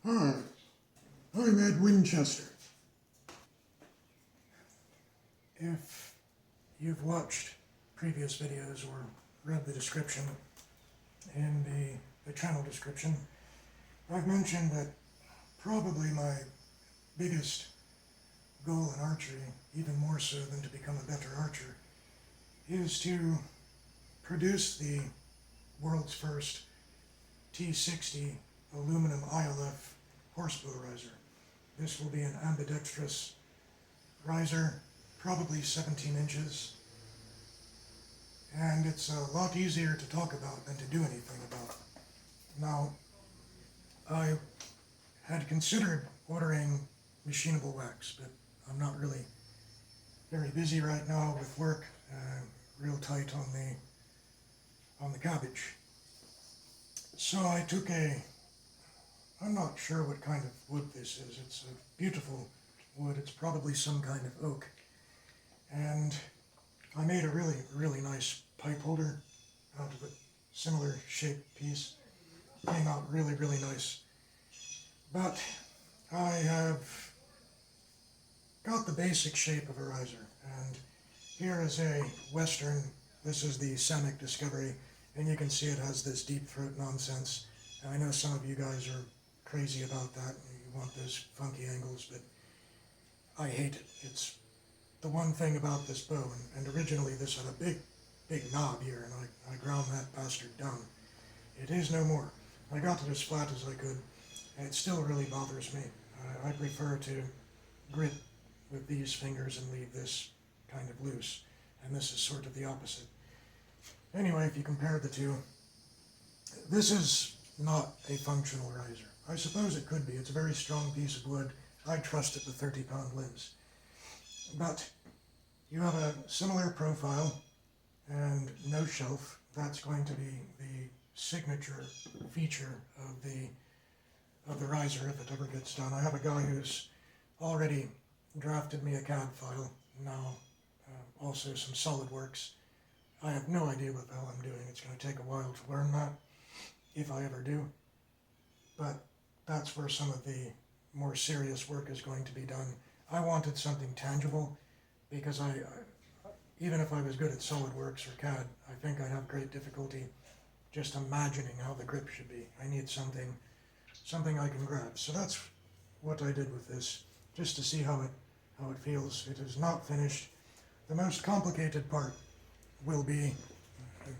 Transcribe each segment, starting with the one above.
Hi, I'm Ed Winchester. If you've watched previous videos or read the description in the channel description, I've mentioned that probably my biggest goal in archery, even more so than to become a better archer, is to produce the world's first T60 aluminum ILF horsebow riser. This will be an ambidextrous riser, probably 17 inches, and it's a lot easier to talk about than to do anything about. Now, I had considered ordering machinable wax, but I'm not really very busy right now with work, real tight on the cabbage. So I took I'm not sure what kind of wood this is. It's a beautiful wood. It's probably some kind of oak. And I made a really, really nice pipe holder out of a similar shaped piece. Came out really, really nice. But I have got the basic shape of a riser. And here is a Western. This is the Samick Discovery. And you can see it has this deep throat nonsense. And I know some of you guys are crazy about that. You want those funky angles, but I hate it. It's the one thing about this bow. And originally this had a big knob here, and I ground that bastard down. It is no more. I got it as flat as I could, and it still really bothers me. I prefer to grip with these fingers and leave this kind of loose, and this is sort of the opposite. Anyway, if you compare the two, this is not a functional riser. I suppose it could be. It's a very strong piece of wood. I trust it with 30-pound limbs. But you have a similar profile and no shelf. That's going to be the signature feature of the riser if it ever gets done. I have a guy who's already drafted me a CAD file, now also some SolidWorks. I have no idea what the hell I'm doing. It's going to take a while to learn that, if I ever do. But that's where some of the more serious work is going to be done. I wanted something tangible, because even if I was good at SolidWorks or CAD, I think I'd have great difficulty just imagining how the grip should be. I need something I can grab. So that's what I did with this, just to see how it feels. It is not finished. The most complicated part will be,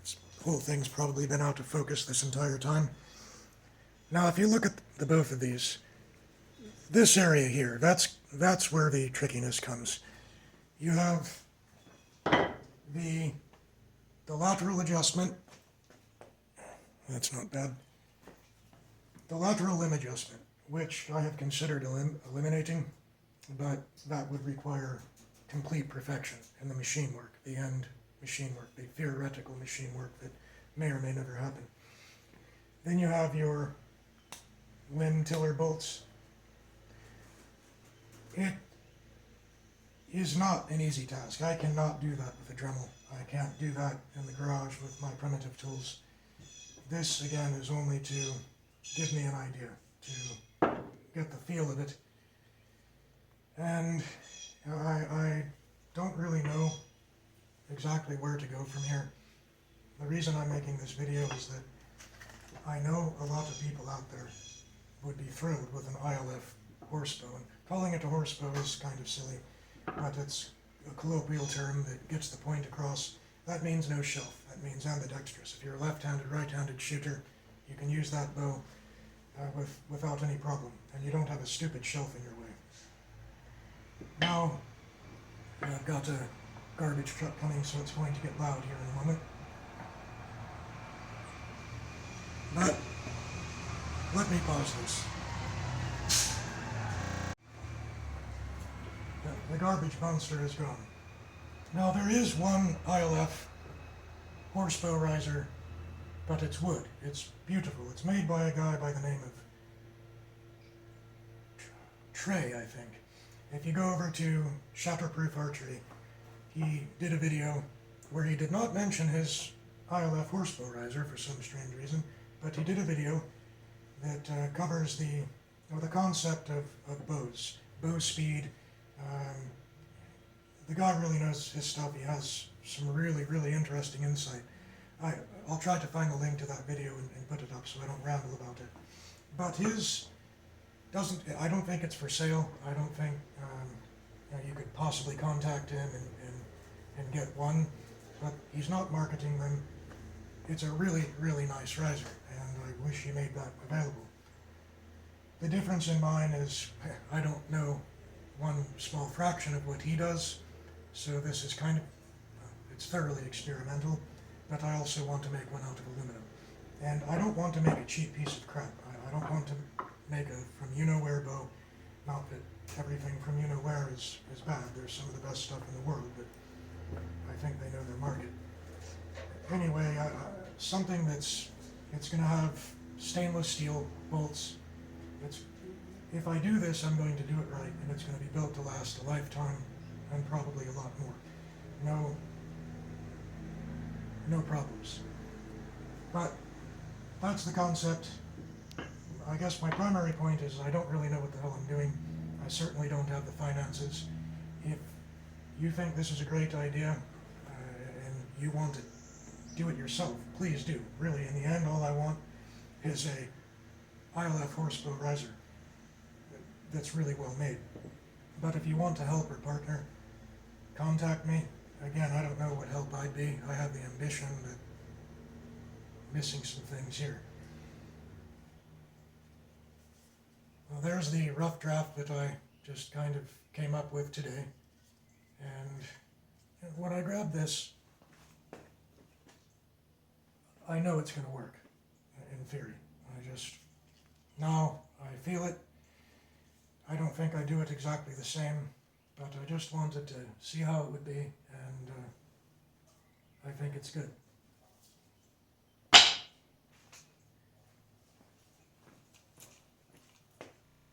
this whole thing's probably been out of focus this entire time. Now, if you look at the both of these, this area here, that's where the trickiness comes. You have the lateral adjustment. That's not bad. The lateral limb adjustment, which I have considered eliminating, but that would require complete perfection in the machine work, the end machine work, the theoretical machine work that may or may never happen. Then you have your limb tiller bolts. It is not an easy task. I cannot do that with a Dremel. I can't do that in the garage with my primitive tools. This, again, is only to give me an idea, to get the feel of it. And I don't really know exactly where to go from here. The reason I'm making this video is that I know a lot of people out there would be thrilled with an ILF horsebow. And calling it a horsebow is kind of silly, but it's a colloquial term that gets the point across. That means no shelf. That means ambidextrous. If you're a left-handed, right-handed shooter, you can use that bow without any problem, and you don't have a stupid shelf in your way. Now, I've got a garbage truck coming, so it's going to get loud here in a moment. But let me pause this. The garbage monster is gone. Now, there is one ILF horsebow riser, but it's wood. It's beautiful. It's made by a guy by the name of Trey, I think. If you go over to Shatterproof Archery, he did a video where he did not mention his ILF horsebow riser for some strange reason, but he did a video that covers the Well, the concept of bows, bow speed, um, the guy really knows his stuff. He has some really, really interesting insight. I'll try to find a link to that video and put it up so I don't ramble about it. But his doesn't, I don't think it's for sale. I don't think you could possibly contact him and get one, but he's not marketing them. It's a really, really nice riser, and I wish he made that available. The difference in mine is I don't know one small fraction of what he does, so this is kind of, it's thoroughly experimental, but I also want to make one out of aluminum. And I don't want to make a cheap piece of crap. I don't want to make a from you-know-where bow. Not that everything from you-know-where is bad. There's some of the best stuff in the world, but I think they know their market. Anyway, something it's going to have stainless steel bolts. If I do this, I'm going to do it right, and it's going to be built to last a lifetime, and probably a lot more. No problems. But that's the concept. I guess my primary point is I don't really know what the hell I'm doing. I certainly don't have the finances. If you think this is a great idea, and you want to do it yourself, please do. Really, in the end, all I want is a ILF Horsebow riser that's really well made. But if you want to help or partner, contact me. Again, I don't know what help I'd be. I have the ambition, but missing some things here. Well, there's the rough draft that I just kind of came up with today. And when I grab this, I know it's going to work, in theory. Now I feel it. I don't think I do it exactly the same, but I just wanted to see how it would be, and I think it's good.